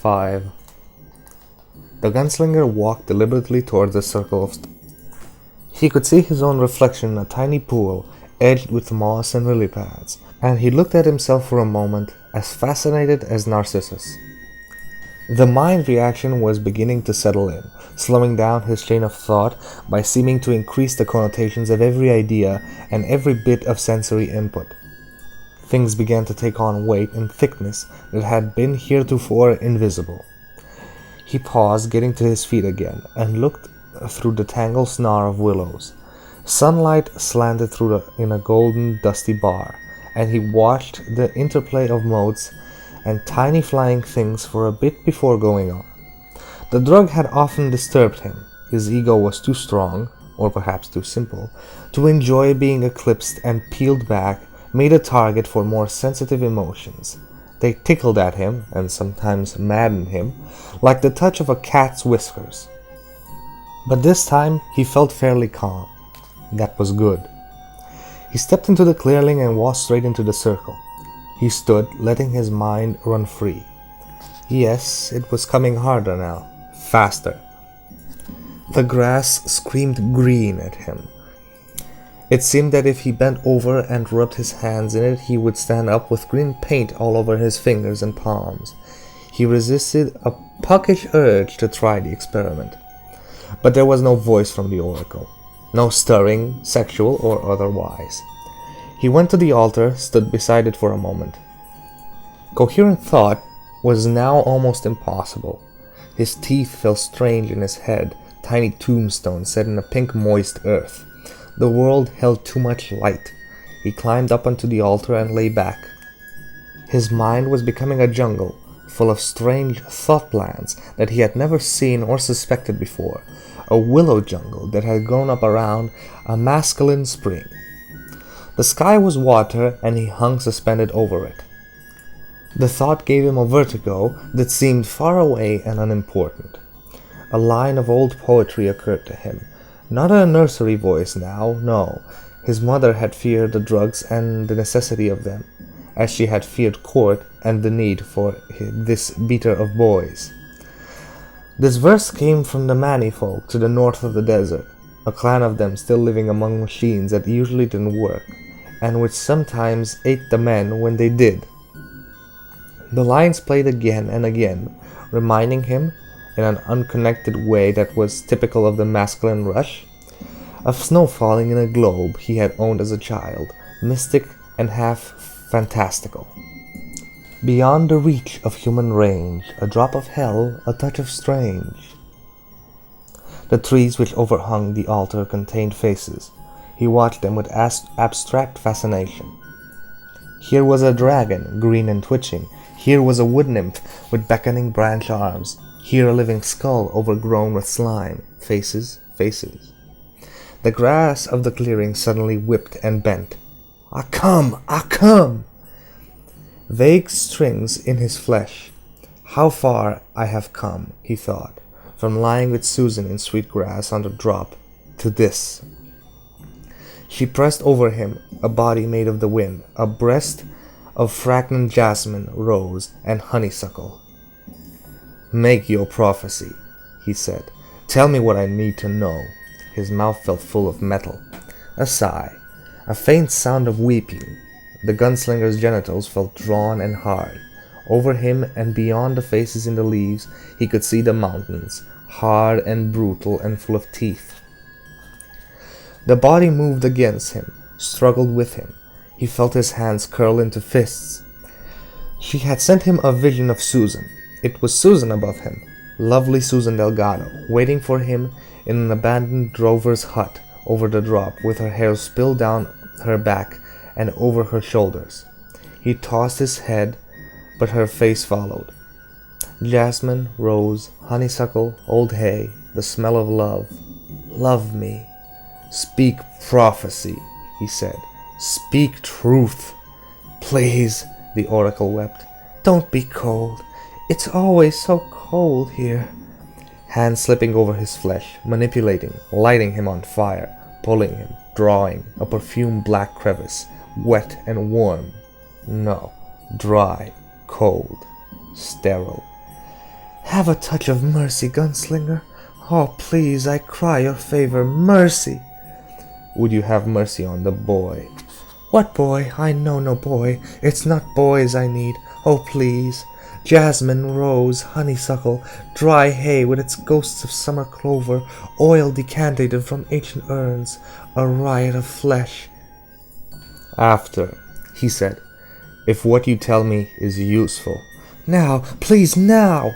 5. The gunslinger walked deliberately towards the circle of stone. He could see his own reflection in a tiny pool edged with moss and lily pads, and he looked at himself for a moment, as fascinated as Narcissus. The mind reaction was beginning to settle in, slowing down his chain of thought by seeming to increase the connotations of every idea and every bit of sensory input. Things began to take on weight and thickness that had been heretofore invisible. He paused, getting to his feet again, and looked through the tangled snare of willows. Sunlight slanted through in a golden, dusty bar, and he watched the interplay of motes and tiny flying things for a bit before going on. The drug had often disturbed him. His ego was too strong, or perhaps too simple, to enjoy being eclipsed, and peeled back, made a target for more sensitive emotions. They tickled at him, and sometimes maddened him, like the touch of a cat's whiskers. But this time he felt fairly calm. That was good. He stepped into the clearing and walked straight into the circle. He stood, letting his mind run free. Yes, it was coming harder now. Faster. The grass screamed green at him. It seemed that if he bent over and rubbed his hands in it, he would stand up with green paint all over his fingers and palms. He resisted a puckish urge to try the experiment. But there was no voice from the oracle. No stirring, sexual or otherwise. He went to the altar, stood beside it for a moment. Coherent thought was now almost impossible. His teeth felt strange in his head, tiny tombstones set in a pink moist earth. The world held too much light. He climbed up onto the altar and lay back. His mind was becoming a jungle, full of strange thought plans that he had never seen or suspected before. A willow jungle that had grown up around a masculine spring. The sky was water, and he hung suspended over it. The thought gave him a vertigo that seemed far away and unimportant. A line of old poetry occurred to him. Not a nursery voice now, no. His mother had feared the drugs and the necessity of them, as she had feared court and the need for this beater of boys. This verse came from the Mani folk to the north of the desert, a clan of them still living among machines that usually didn't work, and which sometimes ate the men when they did. The lines played again and again, reminding him, in an unconnected way that was typical of the masculine rush, of snow falling in a globe he had owned as a child, mystic and half fantastical. Beyond the reach of human range, a drop of hell, a touch of strange. The trees which overhung the altar contained faces. He watched them with abstract fascination. Here was a dragon, green and twitching. Here was a wood nymph with beckoning branch arms. Here a living skull overgrown with slime. Faces, faces. The grass of the clearing suddenly whipped and bent. "I come! I come!" Vague strings in his flesh. How far I have come, he thought, from lying with Susan in sweet grass on the drop, to this. She pressed over him, a body made of the wind, a breast of fragrant jasmine, rose, and honeysuckle. "Make your prophecy," he said. "Tell me what I need to know." His mouth felt full of metal. A sigh, a faint sound of weeping. The gunslinger's genitals felt drawn and hard. Over him and beyond the faces in the leaves, he could see the mountains, hard and brutal and full of teeth. The body moved against him, struggled with him. He felt his hands curl into fists. She had sent him a vision of Susan. It was Susan above him, lovely Susan Delgado, waiting for him in an abandoned drover's hut over the drop, with her hair spilled down her back and over her shoulders. He tossed his head, but her face followed. Jasmine, rose, honeysuckle, old hay, the smell of love. "Love me. Speak prophecy," he said. "Speak truth." "Please," the oracle wept. "Don't be cold. It's always so cold here." Hands slipping over his flesh, manipulating, lighting him on fire, pulling him, drawing, a perfumed black crevice, wet and warm. No, dry, cold, sterile. Have a touch of mercy, Gunslinger. Oh, please, I cry your favor, mercy. Would you have mercy on the boy? What boy? I know no boy. It's not boys I need. Oh, please. Jasmine, rose, honeysuckle, dry hay with its ghosts of summer clover, oil decanted from ancient urns, a riot of flesh. After, he said, if what you tell me is useful. Now, please, now!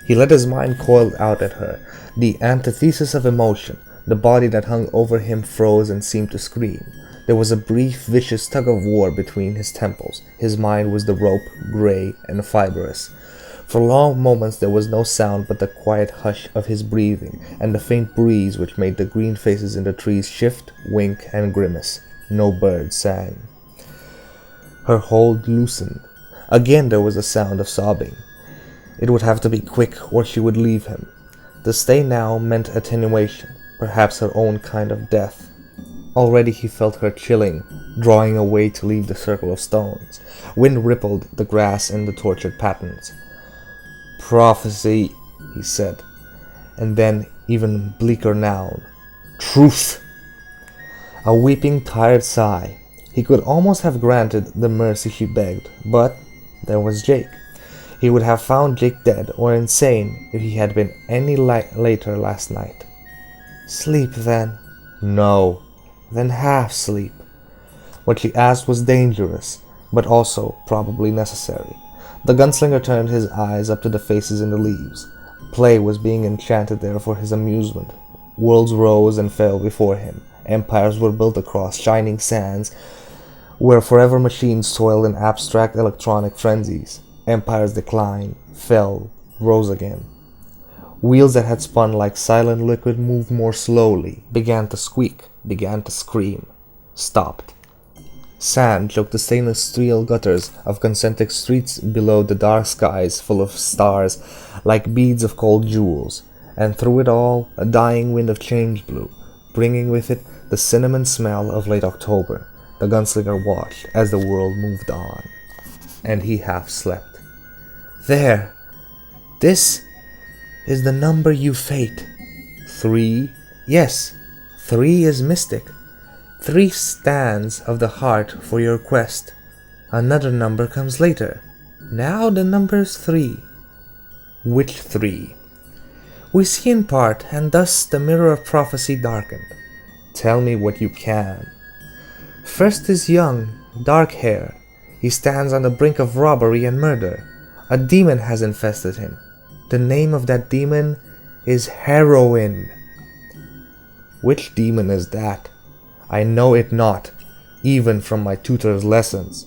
He let his mind coil out at her, the antithesis of emotion. The body that hung over him froze and seemed to scream. There was a brief, vicious tug-of-war between his temples. His mind was the rope, gray and fibrous. For long moments there was no sound but the quiet hush of his breathing, and the faint breeze which made the green faces in the trees shift, wink, and grimace. No bird sang. Her hold loosened. Again there was a sound of sobbing. It would have to be quick, or she would leave him. To stay now meant attenuation, perhaps her own kind of death. Already he felt her chilling, drawing away to leave the circle of stones. Wind rippled the grass in the tortured patterns. Prophecy, he said, and then, even bleaker noun, truth. A weeping, tired sigh. He could almost have granted the mercy she begged, but there was Jake. He would have found Jake dead or insane if he had been any later last night. Sleep, then. No. Then half sleep. What she asked was dangerous, but also probably necessary. The gunslinger turned his eyes up to the faces in the leaves. Play was being enchanted there for his amusement. Worlds rose and fell before him. Empires were built across shining sands, where forever machines toiled in abstract electronic frenzies. Empires declined, fell, rose again. Wheels that had spun like silent liquid moved more slowly, began to squeak, began to scream, stopped. Sand choked the stainless steel gutters of concentric streets below the dark skies full of stars like beads of cold jewels, and through it all a dying wind of change blew, bringing with it the cinnamon smell of late October. The gunslinger watched as the world moved on, and he half slept. There! This is the number you fate. 3. Yes, 3 is mystic. 3 stands of the heart for your quest. Another number comes later. Now the number's 3. Which 3? We see in part, and thus the mirror of prophecy darkened. Tell me what you can. First is young, dark hair. He stands on the brink of robbery and murder. A demon has infested him. The name of that demon is Heroin. Which demon is that? I know it not, even from my tutor's lessons.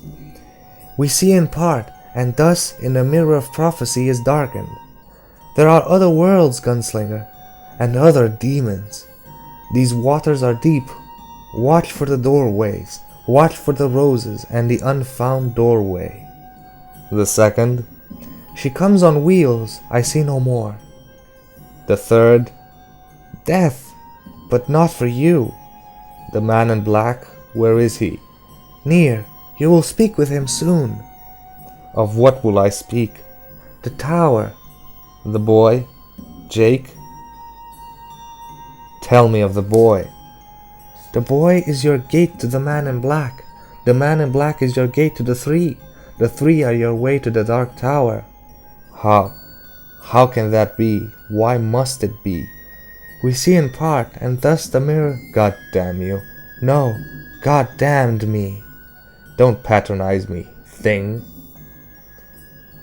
We see in part, and thus in the mirror of prophecy is darkened. There are other worlds, Gunslinger, and other demons. These waters are deep. Watch for the doorways. Watch for the roses and the unfound doorway. The second, she comes on wheels, I see no more. The third, death, but not for you. The man in black, where is he? Near, you will speak with him soon. Of what will I speak? The tower. The boy? Jake? Tell me of the boy. The boy is your gate to the man in black. The man in black is your gate to the 3. The 3 are your way to the dark tower. How can that be? Why must it be? We see in part, and thus the mirror... God damn you. No, God damned me. Don't patronize me, thing.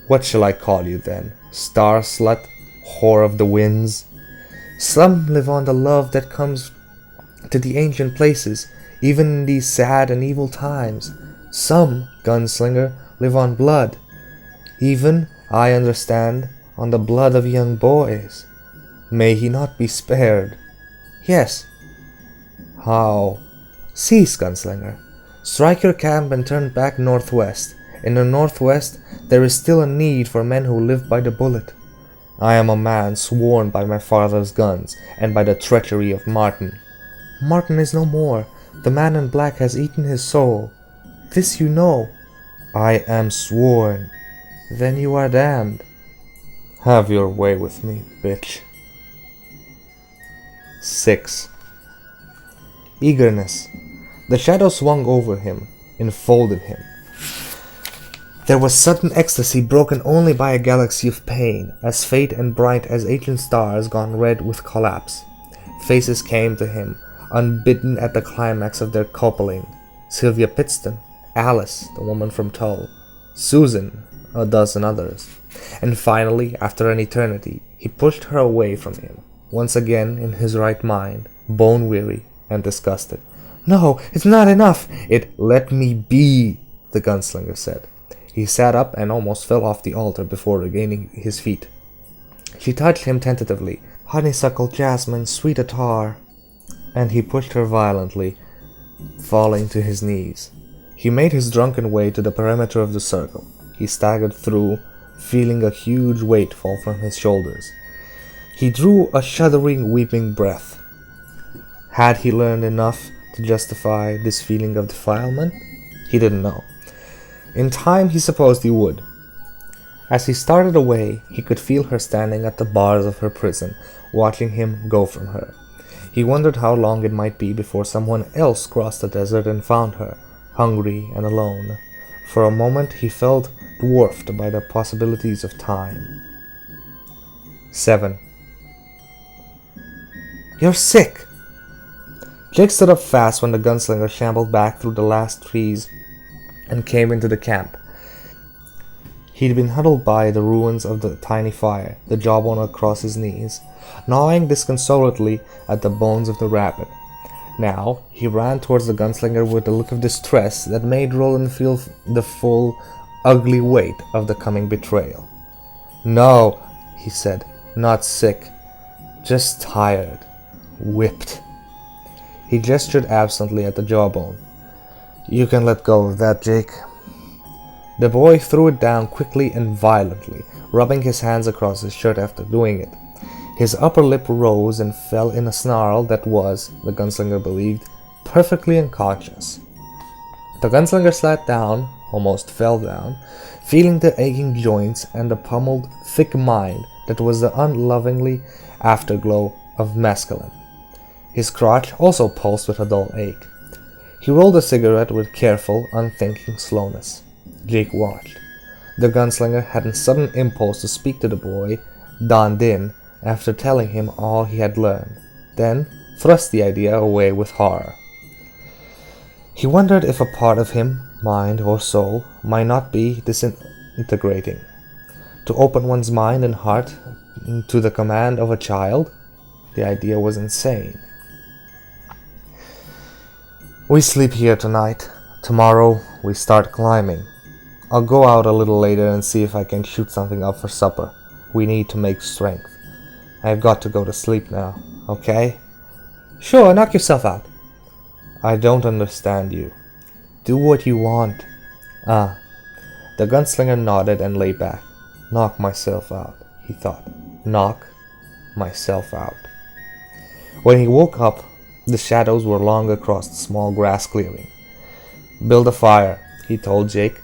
What shall I call you then? Star slut? Whore of the winds? Some live on the love that comes to the ancient places, even in these sad and evil times. Some, Gunslinger, live on blood. Even, I understand, on the blood of young boys. May he not be spared. Yes. How? Cease, Gunslinger. Strike your camp and turn back northwest. In the northwest, there is still a need for men who live by the bullet. I am a man sworn by my father's guns, and by the treachery of Martin. Martin is no more. The man in black has eaten his soul. This you know. I am sworn. Then you are damned. Have your way with me, bitch. 6. Eagerness. The shadow swung over him, enfolded him. There was sudden ecstasy broken only by a galaxy of pain, as faint and bright as ancient stars gone red with collapse. Faces came to him, unbidden at the climax of their coupling. Sylvia Pittston, Alice, the woman from Tull, Susan, a dozen others. And finally, after an eternity, he pushed her away from him, once again in his right mind, bone-weary and disgusted. "No, it's not enough! Let me be," the gunslinger said. He sat up and almost fell off the altar before regaining his feet. She touched him tentatively. "Honeysuckle, jasmine, sweet attar," and he pushed her violently, falling to his knees. He made his drunken way to the perimeter of the circle. He staggered through, feeling a huge weight fall from his shoulders. He drew a shuddering, weeping breath. Had he learned enough to justify this feeling of defilement? He didn't know. In time, he supposed he would. As he started away, he could feel her standing at the bars of her prison, watching him go from her. He wondered how long it might be before someone else crossed the desert and found her, hungry and alone. For a moment, he felt dwarfed by the possibilities of time. 7. "You're sick!" Jake stood up fast when the gunslinger shambled back through the last trees and came into the camp. He'd been huddled by the ruins of the tiny fire, the jawbone across his knees, gnawing disconsolately at the bones of the rabbit. Now he ran towards the gunslinger with a look of distress that made Roland feel the full, ugly weight of the coming betrayal. "No," he said, "not sick. Just tired. Whipped." He gestured absently at the jawbone. "You can let go of that, Jake." The boy threw it down quickly and violently, rubbing his hands across his shirt after doing it. His upper lip rose and fell in a snarl that was, the gunslinger believed, perfectly unconscious. The gunslinger sat down, almost fell down, feeling the aching joints and the pummeled, thick mind that was the unlovingly afterglow of mescaline. His crotch also pulsed with a dull ache. He rolled a cigarette with careful, unthinking slowness. Jake watched. The gunslinger had a sudden impulse to speak to the boy, donned in, after telling him all he had learned, then thrust the idea away with horror. He wondered if a part of him, mind or soul, might not be disintegrating. To open one's mind and heart to the command of a child? The idea was insane. "We sleep here tonight. Tomorrow we start climbing. I'll go out a little later and see if I can shoot something up for supper. We need to make strength. I've got to go to sleep now, okay?" "Sure, knock yourself out." "I don't understand you." "Do what you want." "Ah." The gunslinger nodded and lay back. "Knock myself out," he thought. "Knock myself out." When he woke up, the shadows were long across the small grass clearing. "Build a fire," he told Jake,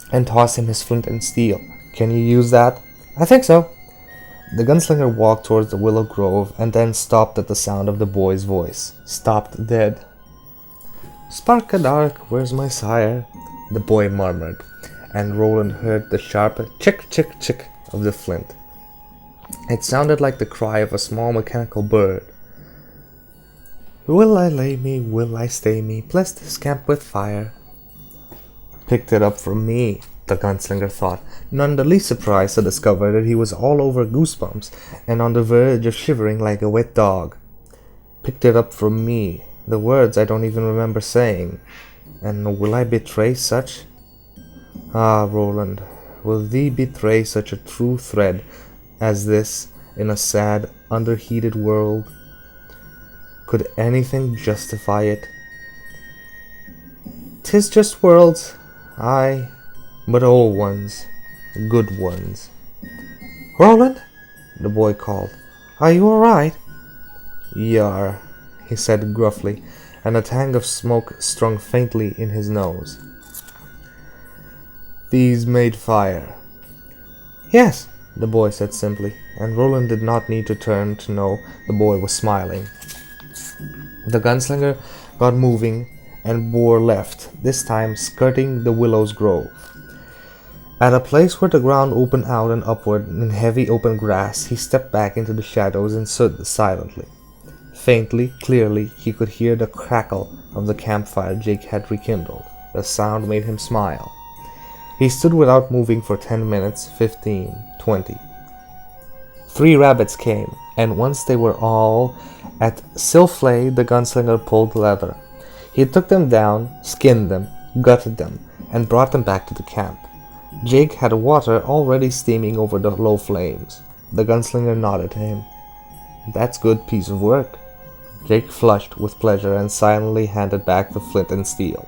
and tossed him his flint and steel. "Can you use that?" "I think so." The gunslinger walked towards the willow grove and then stopped at the sound of the boy's voice. Stopped dead. "Spark a dark, where's my sire?" the boy murmured, and Roland heard the sharp chick, chick, chick of the flint. It sounded like the cry of a small mechanical bird. "Will I lay me, will I stay me, bless this camp with fire." Picked it up from me, the gunslinger thought, none the least surprised to discover that he was all over goosebumps and on the verge of shivering like a wet dog. Picked it up from me, the words I don't even remember saying. And will I betray such? Ah, Roland, will thee betray such a true thread as this in a sad, underheated world? Could anything justify it? "'Tis just worlds, aye, but old ones, good ones." "Roland," the boy called, "are you all right?" "Yar," he said gruffly, and a tang of smoke strung faintly in his nose. "These made fire." "Yes." the boy said simply, and Roland did not need to turn to know the boy was smiling. The gunslinger got moving and bore left, this time skirting the Willow's Grove. At a place where the ground opened out and upward in heavy open grass, he stepped back into the shadows and stood silently. Faintly, clearly, he could hear the crackle of the campfire Jake had rekindled. The sound made him smile. He stood without moving for 10 minutes, 15, 20. 3 rabbits came, and once they were all at Silflay, the gunslinger pulled leather. He took them down, skinned them, gutted them, and brought them back to the camp. Jake had water already steaming over the low flames. The gunslinger nodded to him. "That's good piece of work." Jake flushed with pleasure and silently handed back the flint and steel.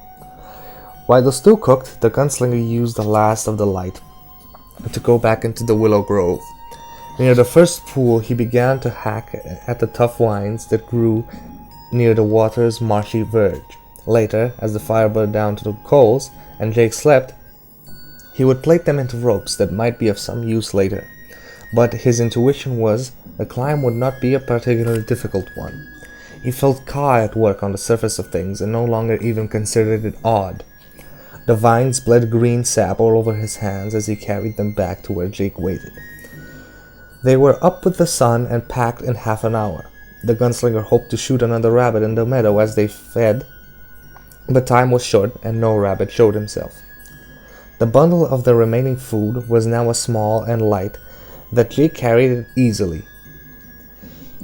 While the stew cooked, the gunslinger used the last of the light to go back into the Willow Grove. Near the first pool, he began to hack at the tough vines that grew near the water's marshy verge. Later, as the fire burned down to the coals and Jake slept, he would plait them into ropes that might be of some use later. But his intuition was the climb would not be a particularly difficult one. He felt Ka at work on the surface of things and no longer even considered it odd. The vines bled green sap all over his hands as he carried them back to where Jake waited. They were up with the sun and packed in half an hour. The gunslinger hoped to shoot another rabbit in the meadow as they fed, but time was short and no rabbit showed himself. The bundle of the remaining food was now a small and light that Jake carried it easily.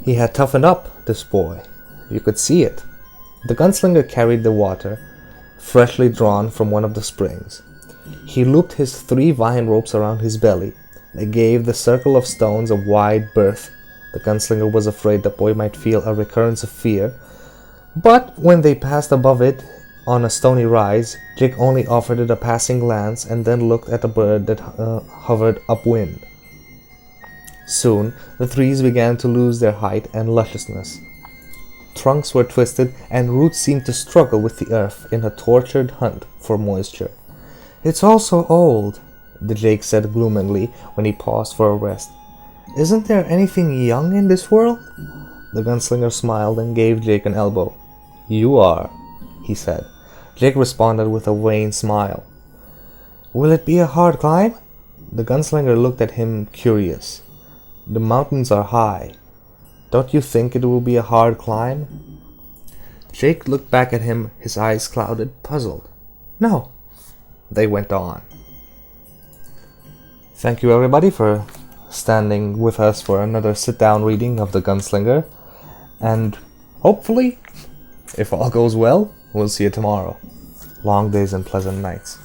He had toughened up, this boy. You could see it. The gunslinger carried the water, freshly drawn from one of the springs. He looped his 3 vine ropes around his belly. They gave the circle of stones a wide berth. The gunslinger was afraid the boy might feel a recurrence of fear, but when they passed above it on a stony rise, Jake only offered it a passing glance and then looked at the bird that hovered upwind. Soon, the trees began to lose their height and lusciousness. Trunks were twisted and roots seemed to struggle with the earth in a tortured hunt for moisture. "It's all so old," the Jake said gloomily when he paused for a rest. "Isn't there anything young in this world?" The gunslinger smiled and gave Jake an elbow. "You are," he said. Jake responded with a wan smile. "Will it be a hard climb?" The gunslinger looked at him curious. "The mountains are high. Don't you think it will be a hard climb?" Jake looked back at him, his eyes clouded, puzzled. "No." They went on. Thank you everybody for standing with us for another sit-down reading of The Gunslinger. And hopefully, if all goes well, we'll see you tomorrow. Long days and pleasant nights.